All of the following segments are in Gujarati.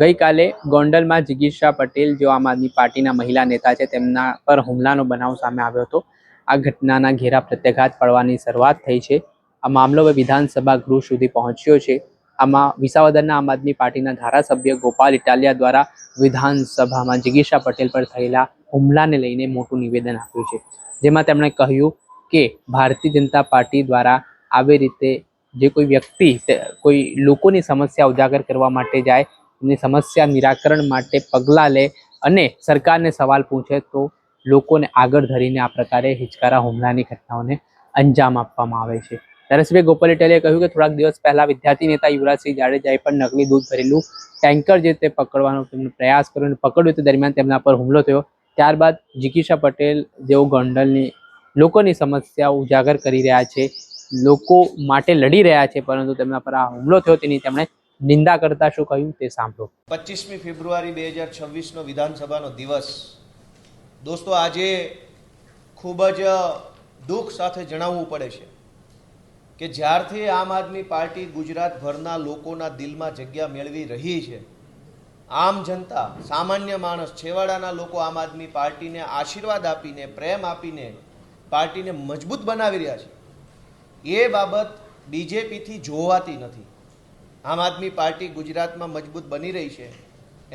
ગઈ કાલે ગોંડલમાં જિગીશા પટેલ જો આમ આદમી પાર્ટીના મહિલા નેતા છે તેમના પર હુમલાનો બનાવ સામે આવ્યો હતો। આ ઘટનાના ઘેરા પ્રત્યાઘાત પડવાની શરૂઆત થઈ છે। આ મામલો હવે વિધાનસભા ગૃહ સુધી પહોંચ્યો છે। આમાં વિસાવદરના આમ આદમી પાર્ટીના ધારાસભ્ય ગોપાલ ઇટાલિયા દ્વારા વિધાનસભામાં જિગીશા પટેલ પર થયેલા હુમલાને લઈને મોટું નિવેદન આપ્યું છે, જેમાં તેમણે કહ્યું કે ભારતીય જનતા પાર્ટી દ્વારા આવી રીતે જે કોઈ વ્યક્તિ કોઈ લોકોની સમસ્યા ઉજાગર કરવા માટે જાય, એમની સમસ્યા નિરાકરણ માટે પગલાં લે અને સરકારને સવાલ પૂછે તો લોકોને આગળ ધરીને આ પ્રકારે હિચકારા હુમલાની ઘટનાઓને અંજામ આપવામાં આવે છે। ધારાસભ્ય ગોપાલ ઇટાલિયાએ કહ્યું કે થોડાક દિવસ પહેલા વિદ્યાર્થી નેતા યુવરાજસિંહ જાડેજાએ પણ નકલી દૂધ ભરેલું ટેન્કર જે તે પકડવાનો તેમનો પ્રયાસ કર્યો અને પકડ્યું તે દરમિયાન તેમના પર હુમલો થયો। ત્યારબાદ જિગીશા પટેલ જેઓ ગોંડલની લોકોની સમસ્યાઓ ઉજાગર કરી રહ્યા છે, લોકો માટે લડી રહ્યા છે, પરંતુ તેમના પર આ હુમલો થયો તેની તેમણે નિંદા કરતા શું કહ્યું તે સાંભળો। 25મી ફેબ્રુઆરી 2026નો વિધાનસભાનો દિવસ દોસ્તો, આજે ખૂબ જ દુઃખ સાથે જણાવવું પડે છે કે જ્યારથી આમ આદમી પાર્ટી ગુજરાતભરના લોકોના દિલમાં જગ્યા મેળવી રહી છે, આમ જનતા, સામાન્ય માણસ, છેવાડાના લોકો આમ આદમી પાર્ટીને આશીર્વાદ આપીને, પ્રેમ આપીને પાર્ટીને મજબૂત બનાવી રહ્યા છે, એ બાબત બીજેપીથી જોવાતી નથી। આમ આદમી પાર્ટી ગુજરાતમાં મજબૂત બની રહી છે,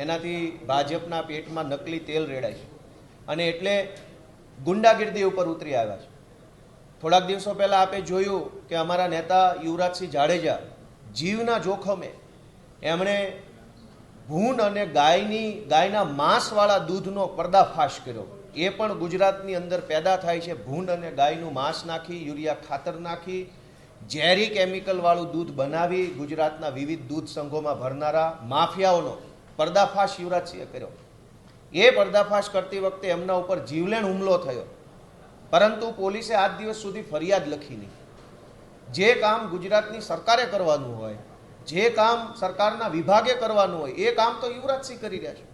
એનાથી ભાજપના પેટમાં નકલી તેલ રેડાય છે અને એટલે ગુંડાગીર્દી ઉપર ઉતરી આવ્યા છે। થોડાક દિવસો પહેલાં આપણે જોયું કે અમારા નેતા યુવરાજસિંહ જાડેજા જીવના જોખમે એમણે ભૂંડ અને ગાયના માંસવાળા દૂધનો પર્દાફાશ કર્યો। એ પણ ગુજરાતની અંદર પેદા થાય છે। ભૂંડ અને ગાયનું માંસ નાખી, યુરિયા ખાતર નાખી, ઝેરી કેમિકલવાળું દૂધ બનાવી ગુજરાતના વિવિધ દૂધ સંઘોમાં ભરનારા માફિયાઓનો પર્દાફાશ યુવરાજસિંહે કર્યો। એ પર્દાફાશ કરતી વખતે એમના ઉપર જીવલેણ હુમલો થયો, પરંતુ પોલીસે આજ દિવસ સુધી ફરિયાદ લખી નહીં। જે કામ ગુજરાતની સરકારે કરવાનું હોય, જે કામ સરકારના વિભાગે કરવાનું હોય, એ કામ તો યુવરાજસિંહ કરી રહ્યા છે।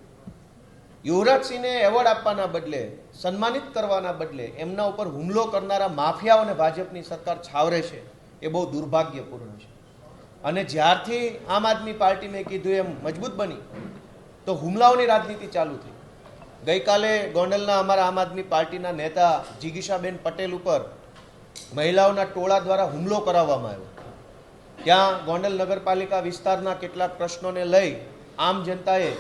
યુવરાજસિંહને એવોર્ડ આપવાના બદલે, સન્માનિત કરવાના બદલે એમના ઉપર હુમલો કરનારા માફિયાઓને ભાજપની સરકાર છાવરે છે, એ બહુ દુર્ભાગ્યપૂર્ણ છે। અને જ્યારથી આમ આદમી પાર્ટી, મેં કીધું એમ, મજબૂત બની તો હુમલાઓની રાજનીતિ ચાલુ થઈ। ગઈકાલે ગોંડલના અમારા આમ આદમી પાર્ટીના નેતા જિગીશાબેન પટેલ ઉપર મહિલાઓના ટોળા દ્વારા હુમલો કરાવવામાં આવ્યો। ત્યાં ગોંડલ નગરપાલિકા વિસ્તારના કેટલાક પ્રશ્નોને લઈ આમ જનતાએ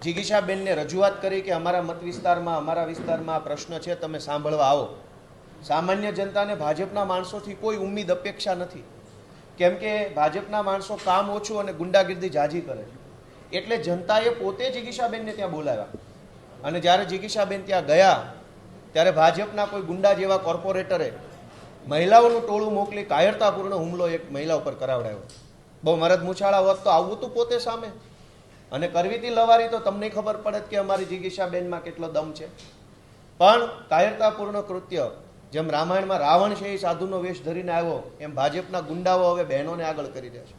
જિગીશાબેનને રજૂઆત કરી કે અમારા મત વિસ્તારમાં, અમારા વિસ્તારમાં આ પ્રશ્ન છે, તમે સાંભળવા આવો। સામાન્ય જનતાને ભાજપના માણસોથી કોઈ ઉમ્મીદ અપેક્ષા નથી, કેમ કે ભાજપના માણસો કામ ઓછું અને ગુંડાગીર્દી જાજી કરે છે, એટલે જનતાએ પોતે જિગીશાબેનને ત્યાં બોલાવ્યા અને જ્યારે જિગીશાબેન ત્યાં ગયા ત્યારે ભાજપના કોઈ ગુંડા જેવા કોર્પોરેટરે મહિલાઓનું ટોળું મોકલી કાયરતાપૂર્ણ હુમલો એક મહિલા ઉપર કરાવડાયો। બહુ મરદ મૂછાળા હોત તો આવવું તું પોતે સામે અને કરવી હતી લવારી, તો તમને ખબર પડે કે અમારી જિગીશાબેનમાં કેટલો દમ છે। પણ કાયરતાપૂર્ણ કૃત્ય, જેમ રામાયણમાં રાવણ છે એ સાધુનો વેશ ધરીને આવ્યો, એમ ભાજપના ગુંડાઓ હવે બહેનોને આગળ કરી રહ્યા છે।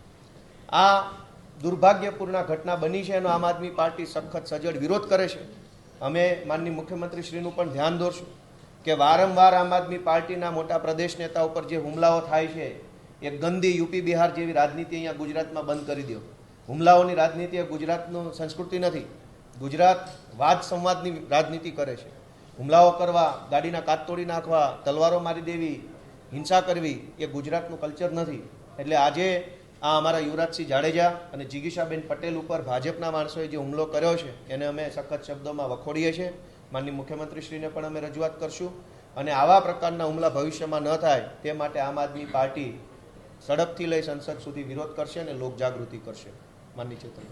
આ દુર્ભાગ્યપૂર્ણ ઘટના બની છે, એનો આમ આદમી પાર્ટી સખત સજ્જડ વિરોધ કરે છે। અમે માનનીય મુખ્યમંત્રીશ્રીનું પણ ધ્યાન દોરશું કે વારંવાર આમ આદમી પાર્ટીના મોટા પ્રદેશ નેતા ઉપર જે હુમલાઓ થાય છે, એ ગંદી યુપી બિહાર જેવી રાજનીતિ અહીંયા ગુજરાતમાં બંધ કરી દો। હુમલાઓની રાજનીતિ એ ગુજરાતનું સંસ્કૃતિ નથી। ગુજરાત વાદ સંવાદની રાજનીતિ કરે છે। હુમલાઓ કરવા, ગાડીના કાચ તોડી નાખવા, તલવારો મારી દેવી, હિંસા કરવી એ ગુજરાતનું કલ્ચર નથી। એટલે આજે આ અમારા યુવરાજસિંહ જાડેજા અને જિગીશાબેન પટેલ ઉપર ભાજપના માણસોએ જે હુમલો કર્યો છે એને અમે સખત શબ્દોમાં વખોડીએ છીએ। માનનીય મુખ્યમંત્રીશ્રીને પણ અમે રજૂઆત કરશું અને આવા પ્રકારના હુમલા ભવિષ્યમાં ન થાય તે માટે આમ આદમી પાર્ટી સડકથી લઈ સંસદ સુધી વિરોધ કરશે અને લોકજાગૃતિ કરશે। માનનીય ચેતન।